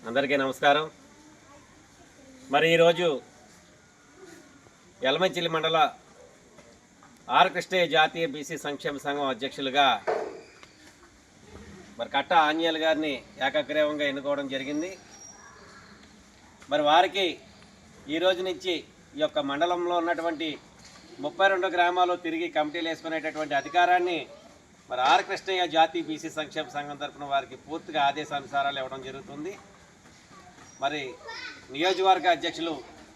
అందరికీ నమస్కారం. మరి ఈరోజు యలమంచిలి మండల ఆర్ కృష్ణయ్య జాతీయ బీసీ సంక్షేమ సంఘం అధ్యక్షులుగా మరి కట్ట ఆంజనేయులు గారిని ఏకగ్రీవంగా ఎన్నుకోవడం జరిగింది. మరి వారికి ఈ రోజు నుంచి ఈ యొక్క మండలంలో ఉన్నటువంటి 32 గ్రామాలు తిరిగి కమిటీలు వేసుకునేటటువంటి అధికారాన్ని మరి ఆర్ కృష్ణయ్య జాతీయ బీసీ సంక్షేమ సంఘం తరఫున వారికి పూర్తిగా ఆదేశానుసారాలు ఇవ్వడం జరుగుతుంది. మరి నియోజకవర్గ అధ్యక్షులు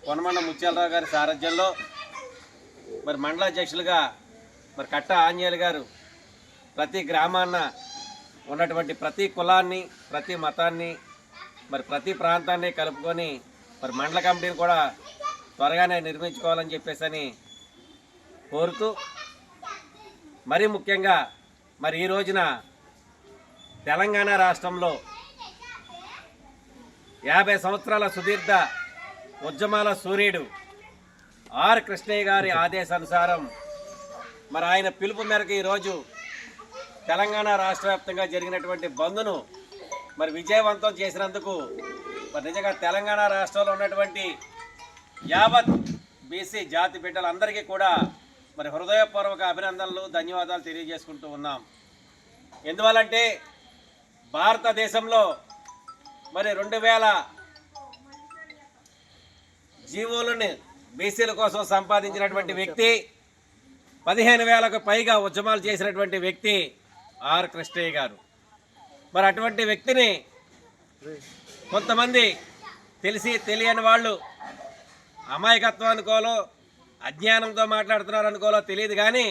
కొనమండ ముత్యాలరావు గారి సారథ్యంలో మరి మండల అధ్యక్షులుగా మరి కట్ట ఆంజనేయులు గారు ప్రతి గ్రామాన్న ఉన్నటువంటి ప్రతి కులాన్ని, ప్రతి మతాన్ని, మరి ప్రతి ప్రాంతాన్ని కలుపుకొని మరి మండల కమిటీని కూడా త్వరగానే నిర్మించుకోవాలని చెప్పేసి కోరుతూ, మరీ ముఖ్యంగా మరి ఈ రోజున తెలంగాణ రాష్ట్రంలో 50 సంవత్సరాల సుదీర్ఘ ఉద్యమాల సూర్యుడు ఆర్ కృష్ణయ్య గారి ఆదేశానుసారం మరి ఆయన పిలుపు మేరకు ఈరోజు తెలంగాణ రాష్ట్ర వ్యాప్తంగా జరిగినటువంటి బంద్ను మరి విజయవంతం చేసినందుకు మరి నిజంగా తెలంగాణ రాష్ట్రంలో ఉన్నటువంటి యావత్ బీసీ జాతి బిడ్డలందరికీ కూడా మరి హృదయపూర్వక అభినందనలు, ధన్యవాదాలు తెలియజేసుకుంటూ ఉన్నాం. ఎందువల్లంటే భారతదేశంలో మరి 2000 జీవోలను బీసీల కోసం సంపాదించినటువంటి వ్యక్తి, 15,000కు పైగా ఉద్యమాలు చేసినటువంటి వ్యక్తి ఆర్ కృష్ణయ్య గారు. మరి అటువంటి వ్యక్తిని కొంతమంది తెలిసి తెలియని వాళ్ళు అమాయకత్వం అనుకోలో, అజ్ఞానంతో మాట్లాడుతున్నారు అనుకోలో తెలియదు, కానీ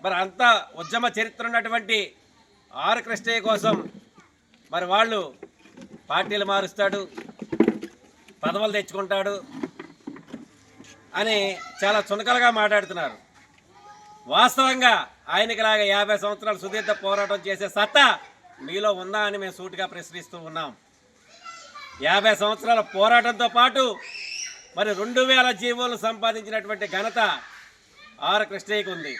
మరి అంత ఉద్యమ చరిత్ర ఉన్నటువంటి ఆర్ కృష్ణయ్య కోసం మరి వాళ్ళు పార్టీలు మారుస్తాడు, పదవులు తెచ్చుకుంటాడు అని చాలా చునకలుగా మాట్లాడుతున్నారు. వాస్తవంగా ఆయనకిలాగా 50 సంవత్సరాలు సుదీర్ఘ పోరాటం చేసే సత్తా మీలో ఉందా అని మేము సూటిగా ప్రశ్నిస్తూ ఉన్నాం. 50 సంవత్సరాల పోరాటంతో పాటు మరి 2000 జీవోలు సంపాదించినటువంటి ఘనత ఆర్ కృష్ణయ్యకు ఉంది.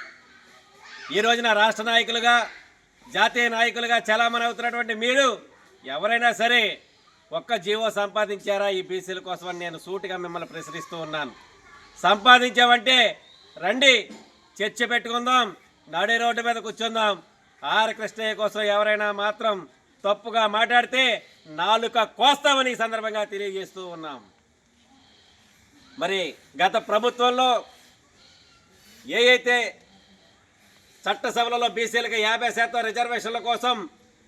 ఈ రోజున రాష్ట్ర నాయకులుగా, జాతీయ నాయకులుగా చలామణి అవుతున్నటువంటి మీరు ఎవరైనా సరే ఒక్క జీవో సంపాదించారా ఈ బీసీల కోసం అని నేను సూటిగా మిమ్మల్ని ప్రశ్నిస్తూ ఉన్నాను. సంపాదించామంటే రండి, చర్చ పెట్టుకుందాం, నడి రోడ్డు మీద కూర్చుందాం. ఆర్ కృష్ణయ్య కోసం ఎవరైనా మాత్రం తప్పుగా మాట్లాడితే నాలుక కోస్తామని ఈ సందర్భంగా తెలియజేస్తూ ఉన్నాం. మరి గత ప్రభుత్వంలో అయితే చట్టసభలలో బీసీలకు 50% రిజర్వేషన్ల కోసం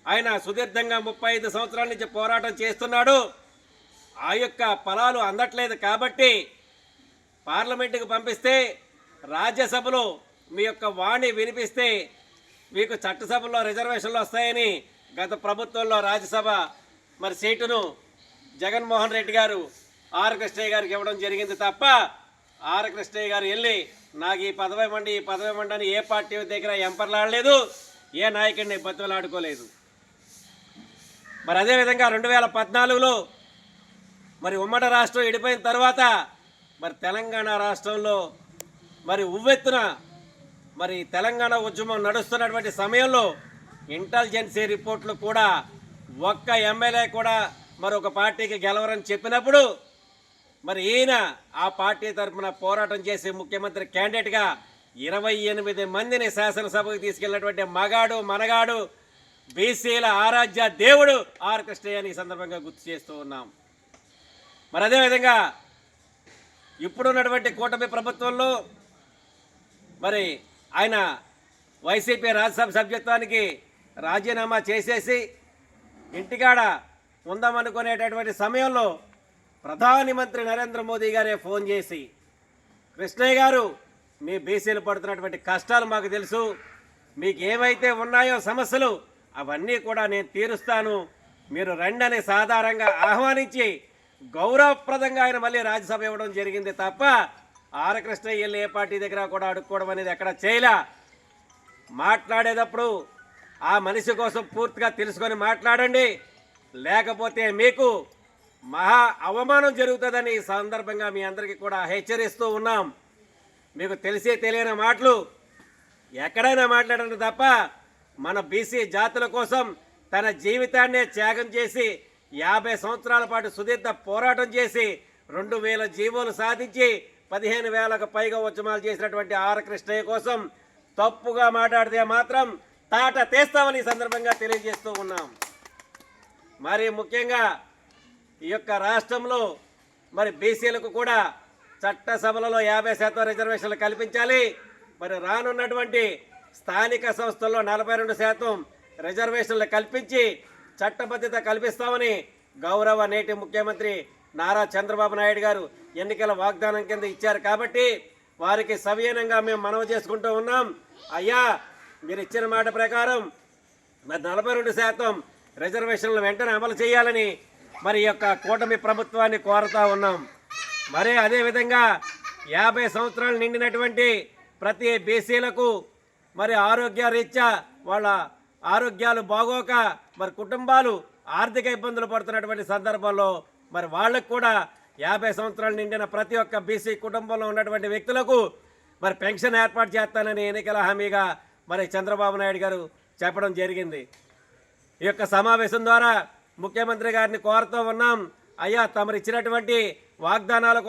ఆయన సుదీర్ఘంగా 35 సంవత్సరాల నుంచి పోరాటం చేస్తున్నాడు. ఆ యొక్క ఫలాలు అందట్లేదు కాబట్టి పార్లమెంటుకు పంపిస్తే, రాజ్యసభలో మీ యొక్క వాణి వినిపిస్తే మీకు చట్టసభలో రిజర్వేషన్లు వస్తాయని గత ప్రభుత్వంలో రాజ్యసభ మరి సీటును జగన్మోహన్ రెడ్డి గారు ఆర్ కృష్ణయ్య గారికి ఇవ్వడం జరిగింది తప్ప ఆర్ కృష్ణయ్య గారు వెళ్ళి నాకు ఈ పదవి ఇవ్వండి అని ఏ పార్టీ దగ్గర ఎంపర్లాడలేదు, ఏ నాయకుడిని బతులాడుకోలేదు. మరి అదేవిధంగా 2014లో మరి ఉమ్మడి రాష్ట్రం విడిపోయిన తర్వాత మరి తెలంగాణ రాష్ట్రంలో మరి ఉవ్వెత్తున మరి తెలంగాణ ఉద్యమం నడుస్తున్నటువంటి సమయంలో ఇంటెలిజెన్సీ రిపోర్ట్లు కూడా ఒక్క ఎమ్మెల్యే కూడా మరొక పార్టీకి గెలవరని చెప్పినప్పుడు మరి ఈయన ఆ పార్టీ తరఫున పోరాటం చేసి ముఖ్యమంత్రి క్యాండిడేట్గా 28 మందిని శాసనసభకు తీసుకెళ్లినటువంటి మగాడు మనగాడు బీసీల ఆరాధ్య దేవుడు ఆర్ కృష్ణయ్య ఈ సందర్భంగా గుర్తు చేస్తూ ఉన్నాం. మరి అదేవిధంగా ఇప్పుడున్నటువంటి కూటమి ప్రభుత్వంలో మరి ఆయన వైసీపీ రాజ్యసభ సభ్యత్వానికి రాజీనామా చేసేసి ఇంటికాడ ఉందామనుకునేటటువంటి సమయంలో ప్రధానమంత్రి నరేంద్ర మోదీ గారే ఫోన్ చేసి, కృష్ణయ్య గారు మీ బీసీలు పడుతున్నటువంటి కష్టాలు మాకు తెలుసు, మీకు ఏవైతే ఉన్నాయో సమస్యలు అవన్నీ కూడా నేను తీరుస్తాను, మీరు రండి అని సాధారణంగా ఆహ్వానించి గౌరవప్రదంగా ఆయన మళ్ళీ రాజ్యసభ ఇవ్వడం జరిగింది తప్ప ఆర్ కృష్ణయ్య వెళ్ళి ఏ పార్టీ దగ్గర కూడా అడుక్కోవడం అనేది ఎక్కడ చేయలే. మాట్లాడేటప్పుడు ఆ మనిషి కోసం పూర్తిగా తెలుసుకొని మాట్లాడండి, లేకపోతే మీకు మహా అవమానం జరుగుతుందని ఈ సందర్భంగా మీ అందరికీ కూడా హెచ్చరిస్తూ ఉన్నాం. మీకు తెలిసే తెలియని మాటలు ఎక్కడైనా మాట్లాడండి తప్ప మన బీసీ జాతుల కోసం తన జీవితాన్నే త్యాగం చేసి 50 సంవత్సరాల పాటు సుదీర్ఘ పోరాటం చేసి 2000 జీవోలు సాధించి 15,000కు పైగా ఉద్యమాలు చేసినటువంటి ఆర్ కృష్ణయ్య కోసం తప్పుగా మాట్లాడితే మాత్రం తాట తీస్తామని ఈ సందర్భంగా తెలియజేస్తూ ఉన్నాం. మరి ముఖ్యంగా ఈ యొక్క రాష్ట్రంలో మరి బీసీలకు కూడా చట్టసభలలో 50% రిజర్వేషన్లు కల్పించాలి. మరి రానున్నటువంటి స్థానిక సంస్థల్లో 42% రిజర్వేషన్లు కల్పించి చట్టబద్ధత కల్పిస్తామని గౌరవ నేటి ముఖ్యమంత్రి నారా చంద్రబాబు నాయుడు గారు ఎన్నికల వాగ్దానం కింద ఇచ్చారు. కాబట్టి వారికి సవినయంగా మేము మనవి చేసుకుంటూ ఉన్నాం. అయ్యా, మీరు ఇచ్చిన మాట ప్రకారం మరి 42% రిజర్వేషన్లు వెంటనే అమలు చేయాలని మరి యొక్క కూటమి ప్రభుత్వాన్ని కోరుతూ ఉన్నాం. మరి అదేవిధంగా 50 సంవత్సరాలు నిండినటువంటి ప్రతి బీసీలకు మరి ఆరోగ్య రీత్యా వాళ్ళ ఆరోగ్యాలు బాగోక మరి కుటుంబాలు ఆర్థిక ఇబ్బందులు పడుతున్నటువంటి సందర్భంలో మరి వాళ్ళకు కూడా 50 సంవత్సరాలు నిండిన ప్రతి ఒక్క బీసీ కుటుంబంలో ఉన్నటువంటి వ్యక్తులకు మరి పెన్షన్ ఏర్పాటు చేస్తానని ఎన్నికల హామీగా మరి చంద్రబాబు నాయుడు గారు చెప్పడం జరిగింది. ఈ యొక్క సమావేశం ద్వారా ముఖ్యమంత్రి గారిని కోరుతూ ఉన్నాం. అయ్యా, తమరు ఇచ్చినటువంటి వాగ్దానాల